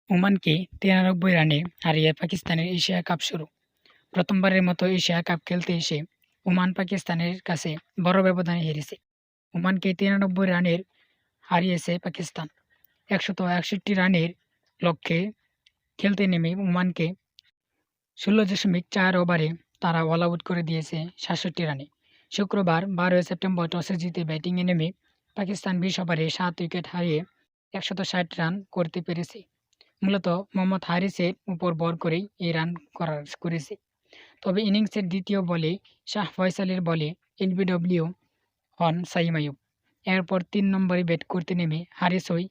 ওমানকে ৯৩ রানে হারিয়ে পাকিস্তানের এশিয়া কাপ শুরু। প্রথমবারের মতো এশিয়া কাপ খেলতে এসে ওমান পাকিস্তানের কাছে বড় ব্যবধানে হেরেছে। ওমানকে ৯৩ রানের হারিয়েছে পাকিস্তান। ১৬১ রানের লক্ষ্যে খেলতে নেমে ওমানকে ১৬.৪ ওভারে তারা অল আউট করে দিয়েছে ৬৭ রানে। শুক্রবার ১২ সেপ্টেম্বর টসে জিতে ব্যাটিংয়ে নেমে পাকিস্তান ২০ ওভারে ৭ উইকেট হারিয়ে ১৬০ রান করতে পেরেছে। মূলত মোহাম্মদ হারিসের উপর ভর করেই এই রান করেছে। তবে ইনিংসের দ্বিতীয় বলে শাহ ফয়সালের বলে এলবিডব্লিউ হন সাইম আইয়ুব। এরপর ৩ নম্বরে ব্যাট করতে নেমে হারিসই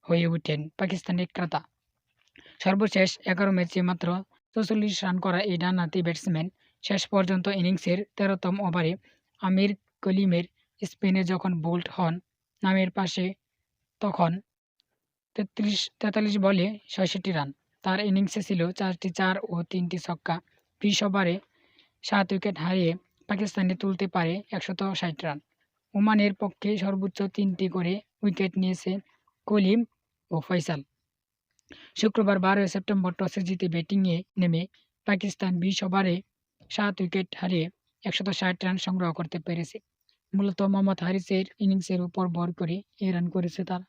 হয়ে ওঠেন পাকিস্তানের ক্রেতা। সর্বশেষ ১১ ম্যাচে মাত্র ৪৪ রান করা এই ডানহাতি ব্যাটসম্যান শেষ পর্যন্ত ইনিংসের ১৩তম ওভারে আমির কলিমের স্পিনে যখন বোল্ড হন নামের পাশে তখন ৪৩ বলে ৬৬ রান। তার ইনিংসে ছিল ৪টি চার ও ৩টি ছক্কা। ২০ ওভারে ৭ উইকেট হারিয়ে পাকিস্তানে তুলতে পারে ১৬০ রান। ওমানের পক্ষে সর্বোচ্চ ৩টি করে উইকেট নিয়েছে কলিম ও ফয়সাল। শুক্রবার ১২ সেপ্টেম্বর টসে জিতে ব্যাটিংয়ে নেমে পাকিস্তান ২০ ওভারে ৭ উইকেট হারিয়ে ১৬০ রান সংগ্রহ করতে পেরেছে। মূলত মোহাম্মদ হারিসের ইনিংসের উপর ভর করে এই রান করেছে তারা।